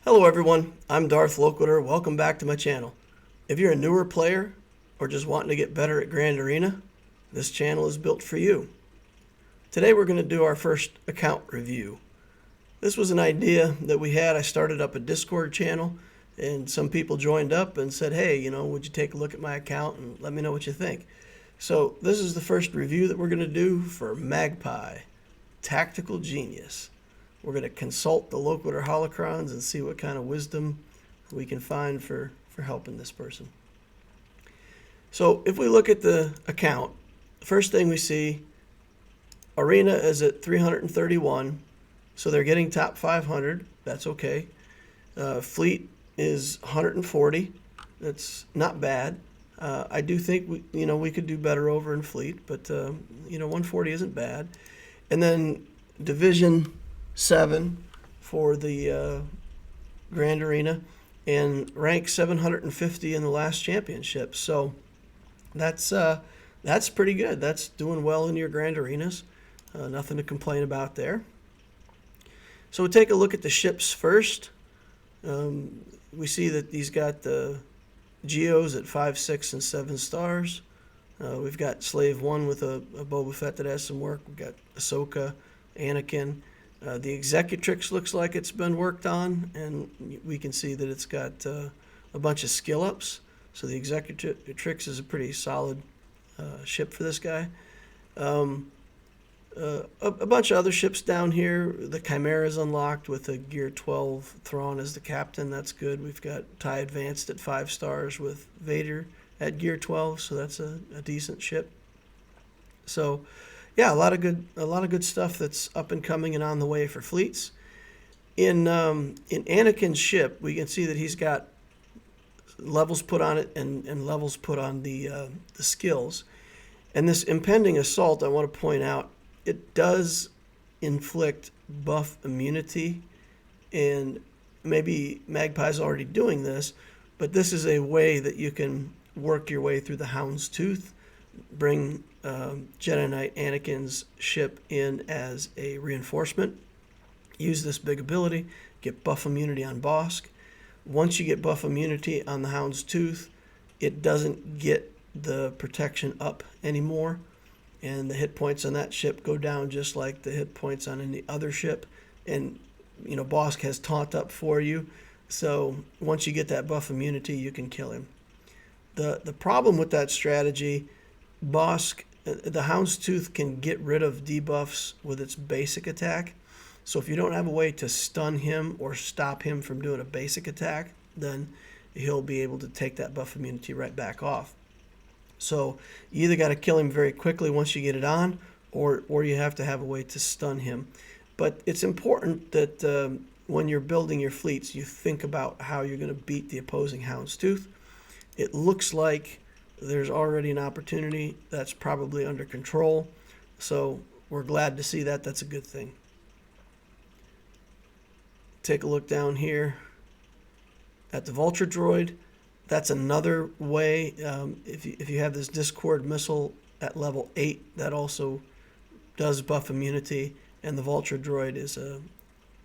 Hello everyone, I'm Darth Loquitur. Welcome back to my channel. If you're a newer player or just wanting to get better at Grand Arena, this channel is built for you. Today we're going to do our first account review. This was an idea that we had. I started up a Discord channel and some people joined up and said, hey, would you take a look at my account and let me know what you think. So this is the first review that we're going to do for Magpie, Tactical Genius. We're going to consult the Loquitur holocrons and see what kind of wisdom we can find for helping this person. So if we look at the account, the first thing we see, Arena is at 331, so they're getting top 500. That's okay. Fleet is 140. That's not bad. I do think we could do better over in Fleet, but 140 isn't bad. And then Division 7 for the Grand Arena and rank 750 in the last championship. So that's pretty good. That's doing well in your Grand Arenas. Nothing to complain about there. So we'll take a look at the ships first. We see that he's got the Geos at 5, 6, and 7 stars. We've got Slave 1 with a Boba Fett that has some work. We've got Ahsoka, Anakin. The Executrix looks like it's been worked on, and we can see that it's got a bunch of skill ups. So the Executrix is a pretty solid ship for this guy. A bunch of other ships down here. The Chimera is unlocked with a Gear 12 Thrawn as the captain. That's good. We've got TIE Advanced at 5 stars with Vader at Gear 12, so that's a decent ship. So yeah, a lot of good stuff that's up and coming and on the way for fleets. In Anakin's ship, we can see that he's got levels put on it and levels put on the skills. And this impending assault, I want to point out, it does inflict buff immunity, and maybe Magpie's already doing this, but this is a way that you can work your way through the Hound's Tooth, bring Jedi Knight Anakin's ship in as a reinforcement, use this big ability, get buff immunity on Bosk. Once you get buff immunity on the Hound's Tooth, it doesn't get the protection up anymore, and the hit points on that ship go down just like the hit points on any other ship. And Bosk has taunt up for you, so once you get that buff immunity, you can kill him. The problem with that strategy, Bosk, the Hound's Tooth can get rid of debuffs with its basic attack. So if you don't have a way to stun him or stop him from doing a basic attack, then he'll be able to take that buff immunity right back off. So you either got to kill him very quickly once you get it on, or you have to have a way to stun him. But it's important that when you're building your fleets, you think about how you're going to beat the opposing Hound's Tooth. It looks like there's already an opportunity that's probably under control, so we're glad to see that. That's a good thing. Take a look down here at the Vulture Droid. That's another way. If you have this Discord missile at level 8, that also does buff immunity, and the Vulture Droid is a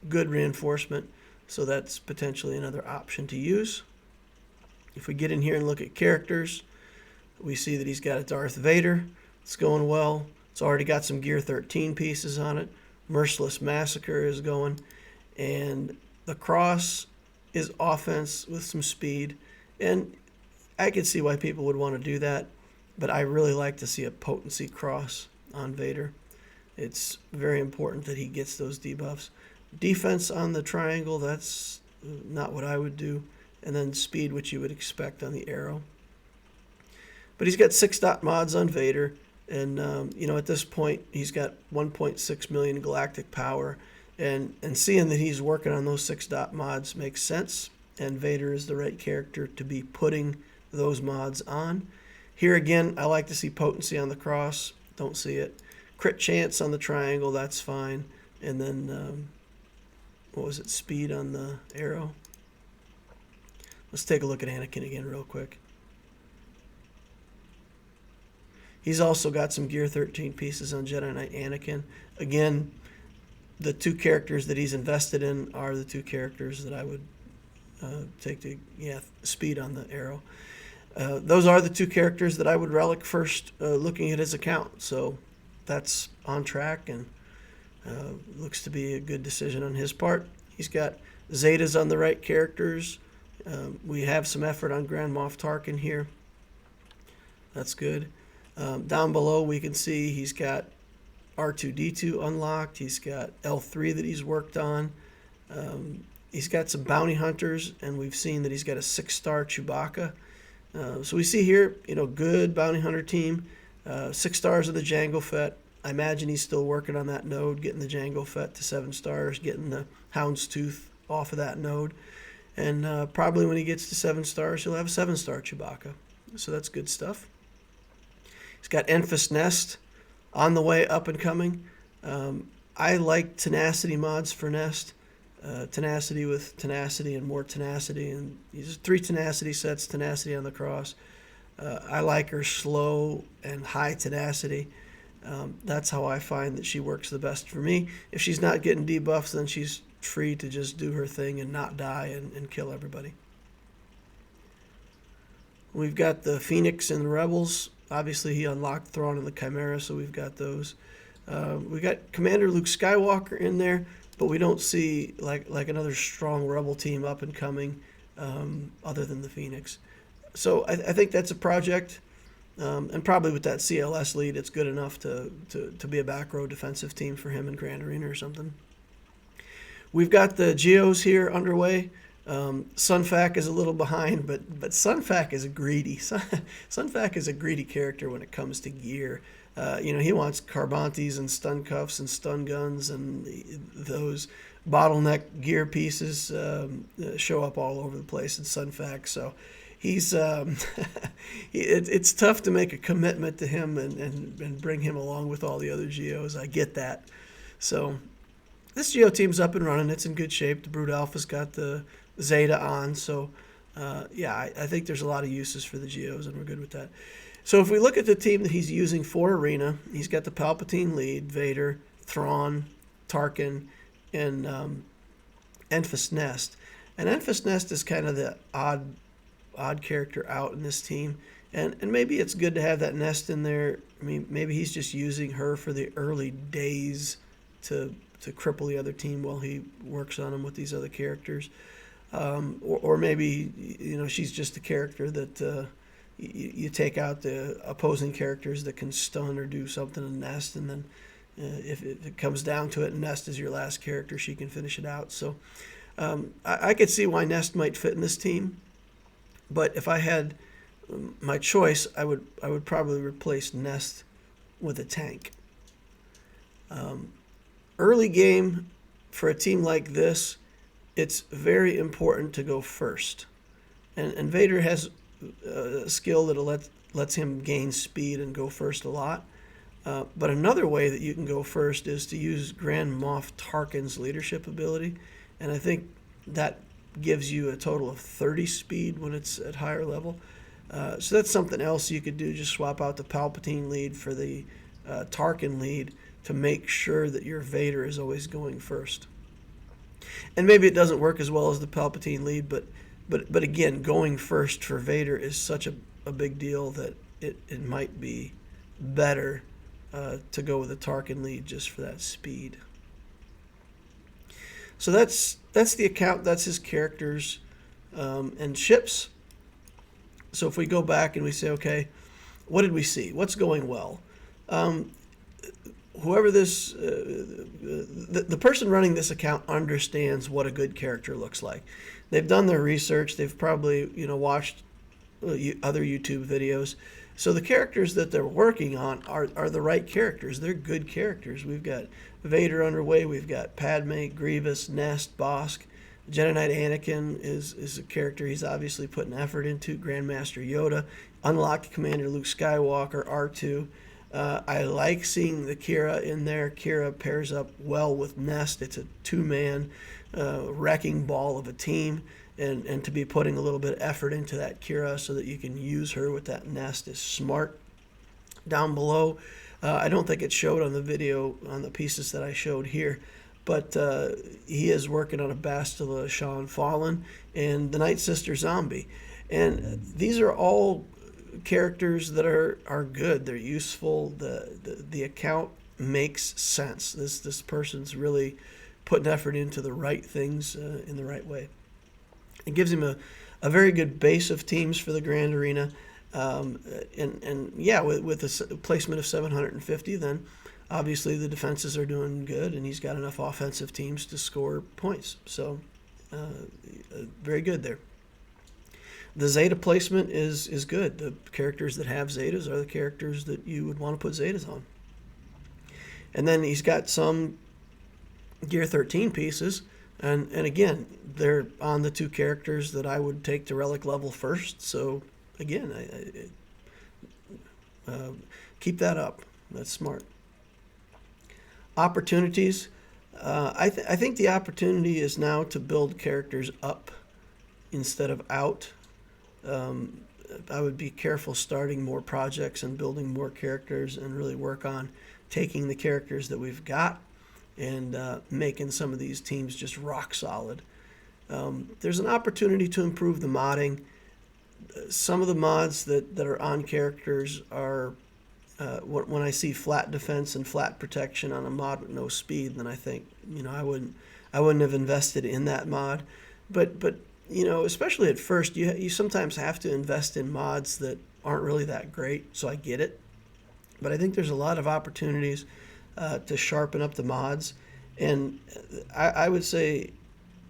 good reinforcement, so that's potentially another option to use. If we get in here and look at characters, we see that he's got a Darth Vader. It's going well. It's already got some Gear 13 pieces on it. Merciless Massacre is going. And the Cross is offense with some speed. And I can see why people would want to do that, but I really like to see a Potency Cross on Vader. It's very important that he gets those debuffs. Defense on the Triangle, that's not what I would do. And then speed, which you would expect on the Arrow. But he's got 6 dot mods on Vader, and at this point he's got 1.6 million galactic power, and seeing that he's working on those 6 dot mods makes sense, and Vader is the right character to be putting those mods on. Here again, I like to see potency on the Cross. Don't see it. Crit chance on the Triangle, that's fine. And then speed on the Arrow. Let's take a look at Anakin again real quick. He's also got some Gear 13 pieces on Jedi Knight Anakin. Again, the 2 characters that he's invested in are the 2 characters that I would take the speed on the arrow. Those are the two characters that I would relic first looking at his account. So that's on track and looks to be a good decision on his part. He's got Zetas on the right characters. We have some effort on Grand Moff Tarkin here. That's good. Down below we can see he's got R2-D2 unlocked. He's got L3 that he's worked on. He's got some bounty hunters, and we've seen that he's got a 6-star Chewbacca. So we see here, good bounty hunter team. 6 stars of the Jango Fett. I imagine he's still working on that node, getting the Jango Fett to 7 stars, getting the Hound's Tooth off of that node. And probably when he gets to 7 stars, he'll have a 7-star Chewbacca. So that's good stuff. He's got Enfys Nest on the way, up and coming. I like tenacity mods for Nest. Tenacity with tenacity and more tenacity. And these 3 tenacity sets, tenacity on the cross. I like her slow and high tenacity. That's how I find that she works the best for me. If she's not getting debuffs, then she's free to just do her thing and not die and kill everybody. We've got the Phoenix and the Rebels. Obviously, he unlocked Thrawn and the Chimera, so we've got those. We got Commander Luke Skywalker in there, but we don't see like another strong Rebel team up and coming other than the Phoenix. So I think that's a project, and probably with that CLS lead, it's good enough to be a back row defensive team for him in Grand Arena or something. We've got the Geos here underway. Sunfac is a little behind, but Sunfac is greedy. Sunfac is a greedy character when it comes to gear. He wants Carbantes and stun cuffs and stun guns, and those bottleneck gear pieces show up all over the place in Sunfac. So he's it's tough to make a commitment to him and bring him along with all the other Geos. I get that. So this Geo team's up and running. It's in good shape. The Brood Alpha's got the Zeta on. So, I think there's a lot of uses for the Geos, and we're good with that. So if we look at the team that he's using for Arena, he's got the Palpatine lead, Vader, Thrawn, Tarkin, and Enfys Nest. And Enfys Nest is kind of the odd character out in this team. And maybe it's good to have that Nest in there. I mean, maybe he's just using her for the early days to cripple the other team while he works on them with these other characters. Or maybe, she's just a character that you take out the opposing characters that can stun or do something in Nest, and then if it comes down to it and Nest is your last character, she can finish it out. So I could see why Nest might fit in this team, but if I had my choice, I would probably replace Nest with a tank. Early game, for a team like this, it's very important to go first. And Vader has a skill that lets him gain speed and go first a lot. But another way that you can go first is to use Grand Moff Tarkin's leadership ability. And I think that gives you a total of 30 speed when it's at higher level. So that's something else you could do. Just swap out the Palpatine lead for the Tarkin lead to make sure that your Vader is always going first. And maybe it doesn't work as well as the Palpatine lead, but again, going first for Vader is such a big deal that it might be better to go with a Tarkin lead just for that speed. So that's the account. That's his characters and ships. So if we go back and we say, okay, what did we see? What's going well? Whoever this, the person running this account understands what a good character looks like. They've done their research. They've probably, watched other YouTube videos. So the characters that they're working on are the right characters. They're good characters. We've got Vader underway. We've got Padme, Grievous, Nest, Bosk. Jedi Knight Anakin is a character he's obviously putting effort into. Grandmaster Yoda. Unlocked Commander Luke Skywalker, R2. I like seeing the Kira in there. Kira pairs up well with Nest. It's a two-man wrecking ball of a team. And to be putting a little bit of effort into that Kira so that you can use her with that Nest is smart. Down below, I don't think it showed on the video on the pieces that I showed here, but he is working on a Bastila Sean Fallen and the Night Sister Zombie. And these are all characters that are good. They're useful. The account makes sense. This person's really putting effort into the right things in the right way. It gives him a very good base of teams for the Grand Arena. And yeah, with a placement of 750, then obviously the defenses are doing good, and he's got enough offensive teams to score points. So very good there. The Zeta placement is good. The characters that have Zetas are the characters that you would want to put Zetas on. And then he's got some Gear 13 pieces, and again, they're on the two characters that I would take to relic level first. So again, keep that up. That's smart. Opportunities. I think the opportunity is now to build characters up instead of out. I would be careful starting more projects and building more characters, and really work on taking the characters that we've got and making some of these teams just rock solid. There's an opportunity to improve the modding. Some of the mods that are on characters are, when I see flat defense and flat protection on a mod with no speed, then I think, I wouldn't have invested in that mod. But especially at first, you sometimes have to invest in mods that aren't really that great, so I get it. But I think there's a lot of opportunities to sharpen up the mods. And I would say,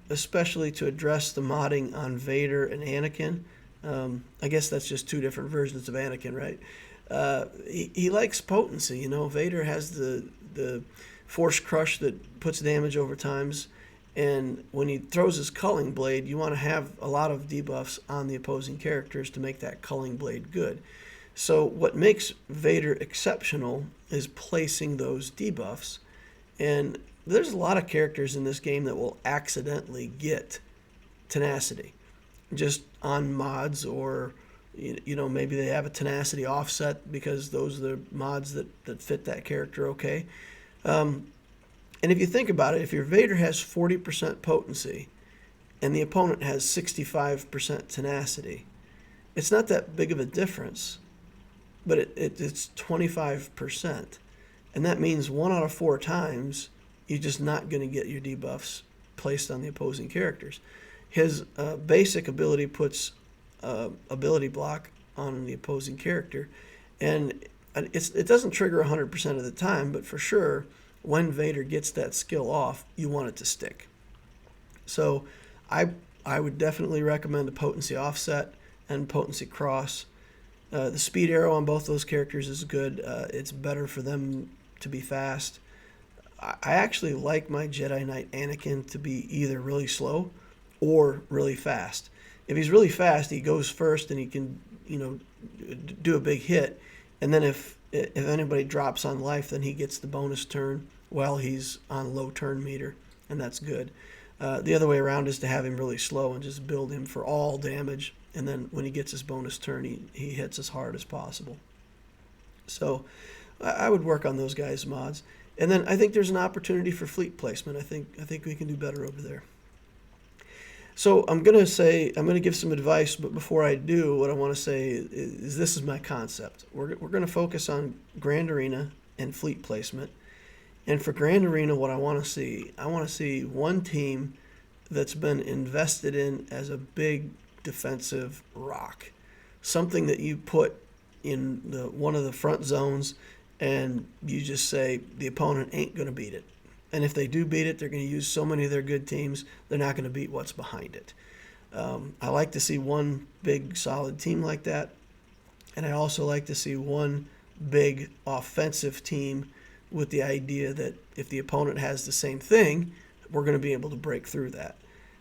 especially to address the modding on Vader and Anakin, I guess that's just two different versions of Anakin, right? He likes potency. Vader has the Force Crush that puts damage over times. And when he throws his culling blade, you want to have a lot of debuffs on the opposing characters to make that culling blade good. So what makes Vader exceptional is placing those debuffs. And there's a lot of characters in this game that will accidentally get tenacity just on mods, or maybe they have a tenacity offset because those are the mods that fit that character okay. And if you think about it, if your Vader has 40% potency and the opponent has 65% tenacity, it's not that big of a difference, but it's 25%. And that means 1 out of 4 times you're just not going to get your debuffs placed on the opposing characters. His basic ability puts ability block on the opposing character, and it doesn't trigger 100% of the time, but for sure, when Vader gets that skill off, you want it to stick. So I would definitely recommend a potency offset and potency cross. The speed arrow on both those characters is good. It's better for them to be fast. I actually like my Jedi Knight Anakin to be either really slow or really fast. If he's really fast, he goes first and he can, do a big hit. And then if anybody drops on life, then he gets the bonus turn while he's on low turn meter, and that's good. The other way around is to have him really slow and just build him for all damage, and then when he gets his bonus turn, he hits as hard as possible. So I would work on those guys' mods. And then I think there's an opportunity for fleet placement. I think we can do better over there. So I'm going to give some advice, but before I do, what I want to say is this is my concept. We're going to focus on Grand Arena and fleet placement. And for Grand Arena, what I want to see one team that's been invested in as a big defensive rock. Something that you put in one of the front zones and you just say the opponent ain't going to beat it. And if they do beat it, they're going to use so many of their good teams, they're not going to beat what's behind it. I like to see one big solid team like that. And I also like to see one big offensive team with the idea that if the opponent has the same thing, we're going to be able to break through that.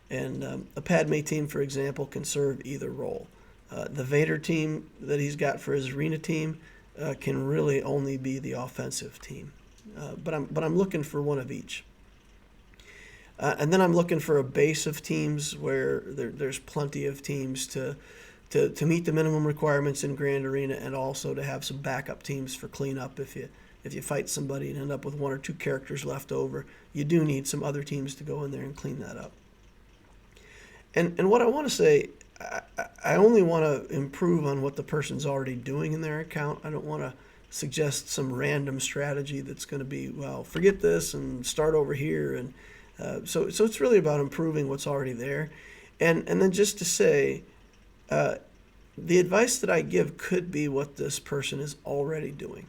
And a Padme team, for example, can serve either role. The Vader team that he's got for his arena team can really only be the offensive team. But I'm looking for one of each. And then I'm looking for a base of teams where there's plenty of teams to meet the minimum requirements in Grand Arena, and also to have some backup teams for cleanup if if you fight somebody and end up with one or two characters left over, you do need some other teams to go in there and clean that up. And what I want to say, I only want to improve on what the person's already doing in their account. I don't want to suggest some random strategy that's going to be, well, forget this and start over here. And so it's really about improving what's already there. And then just to say, the advice that I give could be what this person is already doing.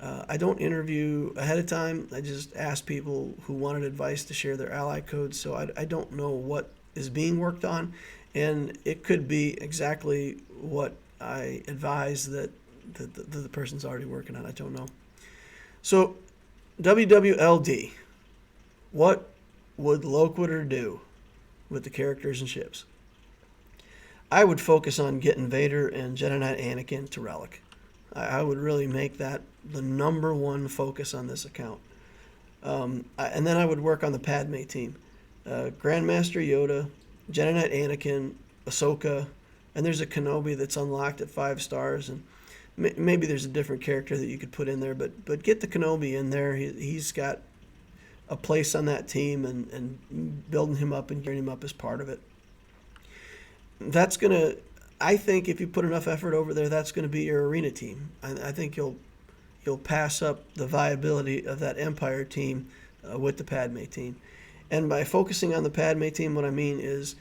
I don't interview ahead of time. I just ask people who wanted advice to share their ally codes. So I don't know what is being worked on. And it could be exactly what I advise that the person's already working on. I don't know. So WWLD, what would Loquitur do with the characters and ships? I would focus on getting Vader and Jedi Knight Anakin to Relic. I would really make that the number one focus on this account. And then I would work on the Padme team. Grandmaster Yoda, Jedi Knight Anakin, Ahsoka, and there's a Kenobi that's unlocked at 5 stars, and maybe there's a different character that you could put in there, but get the Kenobi in there. He's got a place on that team, and building him up and gearing him up as part of it. That's going to, I think if you put enough effort over there, that's going to be your arena team. I think you'll pass up the viability of that Empire team with the Padme team. And by focusing on the Padme team, what I mean is,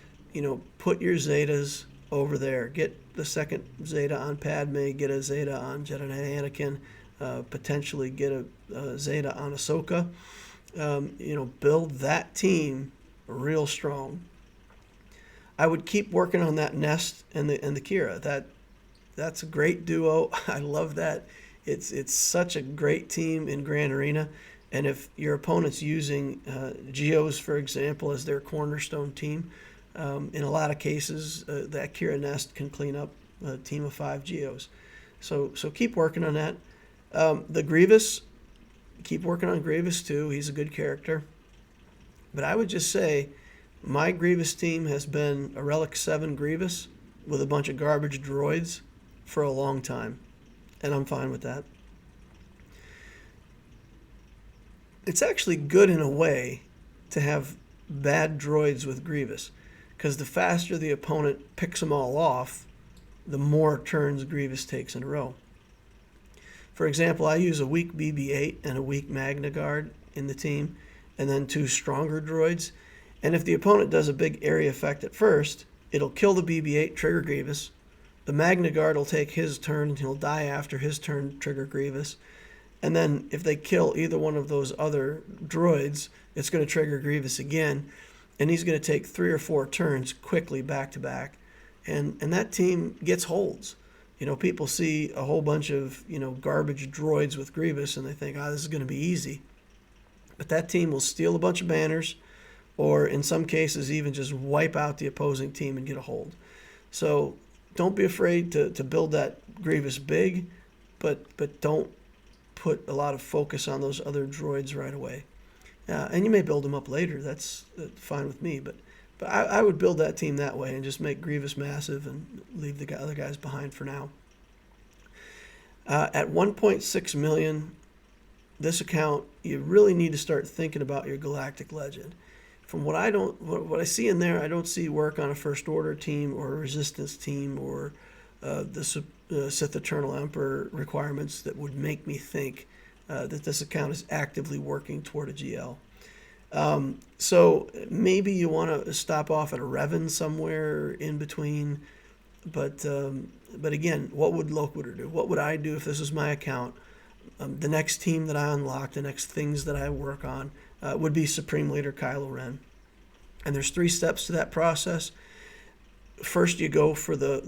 put your Zetas over there. Get the second Zeta on Padme, get a Zeta on Jedi Knight Anakin, potentially get a Zeta on Ahsoka. Build that team real strong. I would keep working on that Nest and the Kira. That's a great duo. I love that. It's such a great team in Grand Arena. And if your opponent's using Geos, for example, as their cornerstone team, in a lot of cases, that Kira Nest can clean up a team of 5 Geos. So keep working on that. The Grievous, keep working on Grievous too. He's a good character. But I would just say my Grievous team has been a Relic 7 Grievous with a bunch of garbage droids for a long time. And I'm fine with that. It's actually good in a way to have bad droids with Grievous, because the faster the opponent picks them all off, the more turns Grievous takes in a row. For example, I use a weak BB-8 and a weak Magna Guard in the team, and then 2 stronger droids. And if the opponent does a big area effect at first, it'll kill the BB-8, trigger Grievous. The Magna Guard will take his turn, and he'll die after his turn, trigger Grievous. And then if they kill either one of those other droids, it's going to trigger Grievous again, and he's going to take 3 or 4 turns quickly back to back. And that team gets holds. People see a whole bunch of, garbage droids with Grievous, and they think, this is going to be easy. But that team will steal a bunch of banners, or in some cases even just wipe out the opposing team and get a hold. So don't be afraid to build that Grievous big, but don't put a lot of focus on those other droids right away. And you may build them up later. That's fine with me. But I would build that team that way and just make Grievous massive and leave the other guys behind for now. At 1.6 million, this account, you really need to start thinking about your Galactic Legend. From what I see in there, I don't see work on a First Order team or a Resistance team or the Sith Eternal Emperor requirements that would make me think that this account is actively working toward a GL. So maybe you want to stop off at a Revan somewhere in between. But again, what would Loquitur do? What would I do if this was my account? The next team that I unlock, the next things that I work on would be Supreme Leader Kylo Ren. And there's 3 steps to that process. First, you go for the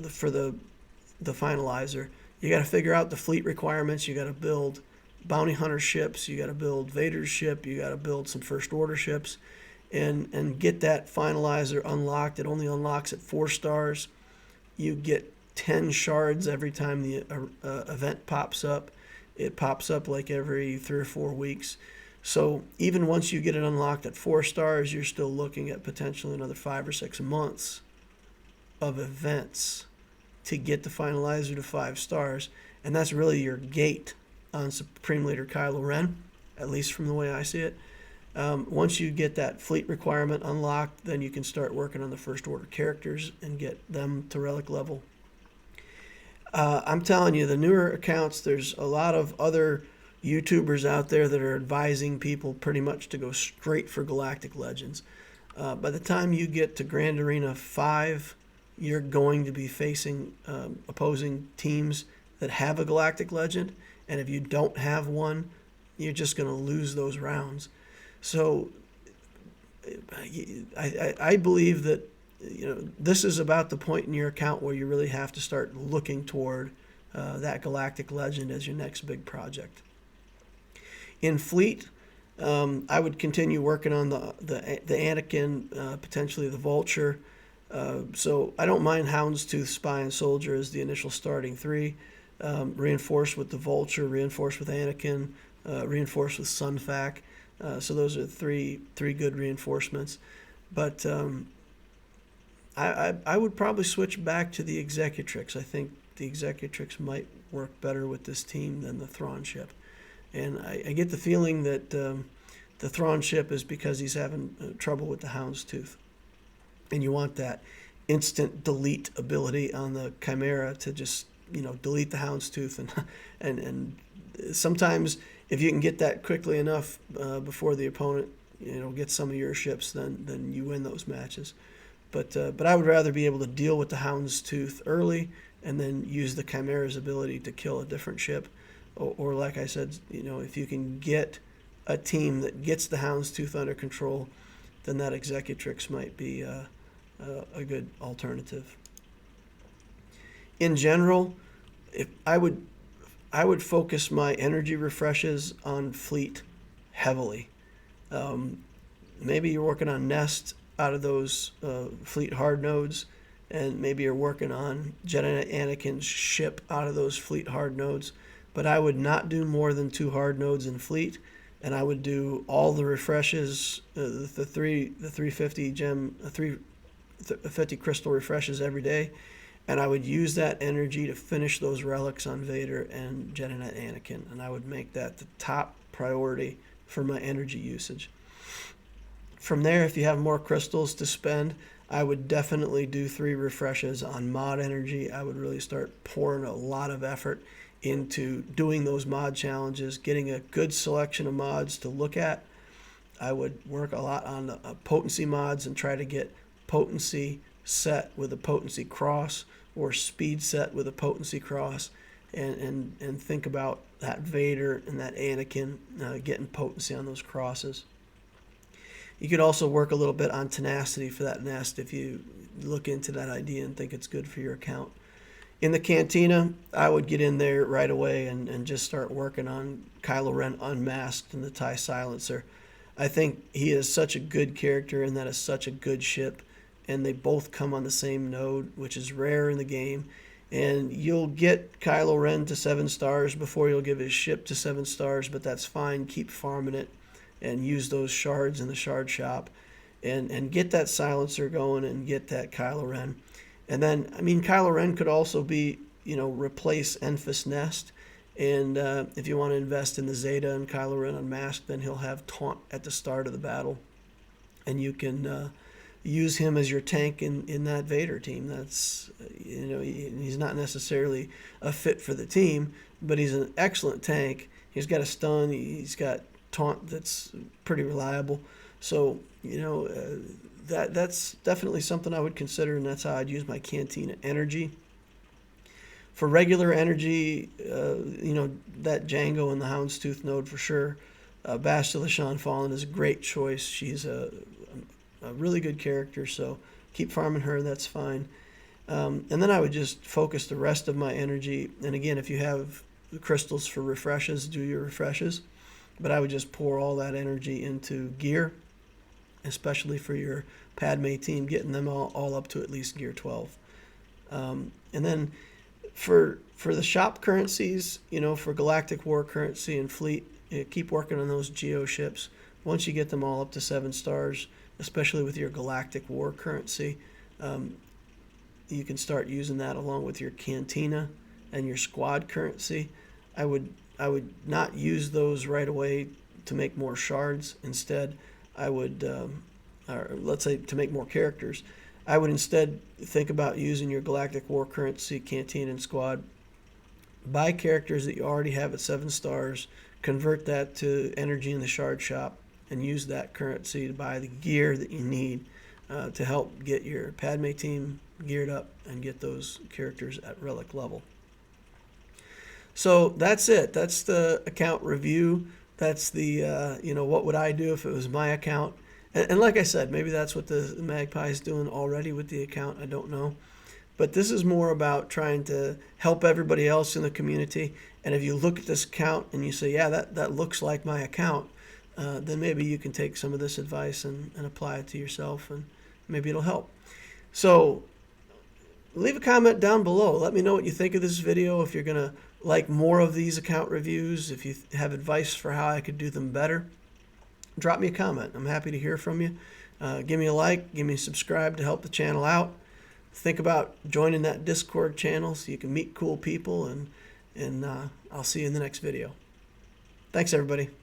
finalizer. You got to figure out the fleet requirements. You got to build bounty hunter ships. You got to build Vader's ship. You got to build some First Order ships, and get that finalizer unlocked. It only unlocks at 4 stars. You get 10 shards every time the event pops up. It pops up like every 3 or 4 weeks. So even once you get it unlocked at 4 stars, you're still looking at potentially another 5 or 6 months of events to get the finalizer to 5 stars. And that's really your gate on Supreme Leader Kylo Ren, at least from the way I see it. Once you get that fleet requirement unlocked, then you can start working on the First Order characters and get them to relic level. I'm telling you, the newer accounts, there's a lot of other YouTubers out there that are advising people pretty much to go straight for Galactic Legends. By the time you get to Grand Arena 5, you're going to be facing opposing teams that have a Galactic Legend, and if you don't have one, you're just going to lose those rounds. So I believe that this is about the point in your account where you really have to start looking toward that Galactic Legend as your next big project. In Fleet, I would continue working on the Anakin, potentially the Vulture. So I don't mind Houndstooth, Spy, and Soldier as the initial starting 3. Reinforced with the Vulture, reinforced with Anakin, reinforced with Sunfac. So those are three good reinforcements. But I would probably switch back to the Executrix. I think the Executrix might work better with this team than the Thrawn ship. And I get the feeling that the Thrawn ship is because he's having trouble with the Houndstooth. And you want that instant delete ability on the Chimera to just, delete the Houndstooth. And sometimes if you can get that quickly enough before the opponent, gets some of your ships, then you win those matches. But I would rather be able to deal with the Houndstooth early and then use the Chimera's ability to kill a different ship. Or like I said, if you can get a team that gets the Houndstooth under control, then that Executrix might be a good alternative. In general, I would focus my energy refreshes on Fleet heavily. Maybe you're working on Nest out of those Fleet hard nodes, and maybe you're working on Jedi Anakin's ship out of those Fleet hard nodes. But I would not do more than 2 hard nodes in Fleet, and I would do all the refreshes, the 350 gem, 350 crystal refreshes every day, and I would use that energy to finish those relics on Vader and Jedi Knight Anakin, and I would make that the top priority for my energy usage. From there, if you have more crystals to spend, I would definitely do 3 refreshes on mod energy. I would really start pouring a lot of effort into doing those mod challenges, getting a good selection of mods to look at. I would work a lot on potency mods and try to get potency set with a potency cross or speed set with a potency cross, and think about that Vader and that Anakin getting potency on those crosses. You could also work a little bit on tenacity for that Nest if you look into that idea and think it's good for your account. In the Cantina, I would get in there right away and just start working on Kylo Ren Unmasked and the TIE Silencer. I think he is such a good character, and that is such a good ship, and they both come on the same node, which is rare in the game. And you'll get Kylo Ren to 7 stars before you'll give his ship to 7 stars, but that's fine. Keep farming it and use those shards in the shard shop and get that silencer going and get that Kylo Ren. And then, Kylo Ren could also be, replace Enfys Nest. And if you want to invest in the Zeta and Kylo Ren Unmasked, then he'll have Taunt at the start of the battle. And you can use him as your tank in that Vader team. That's, he's not necessarily a fit for the team, but he's an excellent tank. He's got a stun. He's got Taunt that's pretty reliable. So, that's definitely something I would consider, and that's how I'd use my Cantina energy. For regular energy, that Django and the Houndstooth node for sure. Bastila Shan Fallen is a great choice. She's a really good character, so keep farming her, that's fine. And then I would just focus the rest of my energy. And again, if you have crystals for refreshes, do your refreshes. But I would just pour all that energy into gear, especially for your Padme team, getting them all up to at least gear 12. And then for the shop currencies, for Galactic War currency and Fleet, keep working on those Geo ships. Once you get them all up to 7 stars, especially with your Galactic War currency, you can start using that along with your Cantina and your squad currency. I would not use those right away to make more shards. Instead, I would, or let's say to make more characters, I would instead think about using your Galactic War currency, Cantina, and Squad. Buy characters that you already have at 7 stars, convert that to energy in the shard shop, and use that currency to buy the gear that you need to help get your Padme team geared up and get those characters at relic level. So that's it. That's the account review. That's the, what would I do if it was my account? And like I said, maybe that's what the Magpie is doing already with the account. I don't know. But this is more about trying to help everybody else in the community. And if you look at this account and you say, yeah, that looks like my account, then maybe you can take some of this advice and apply it to yourself, and maybe it'll help. So leave a comment down below. Let me know what you think of this video. If you're going to like more of these account reviews, if you have advice for how I could do them better, drop me a comment. I'm happy to hear from you. Give me a like, give me a subscribe to help the channel out. Think about joining that Discord channel so you can meet cool people, and I'll see you in the next video. Thanks, everybody.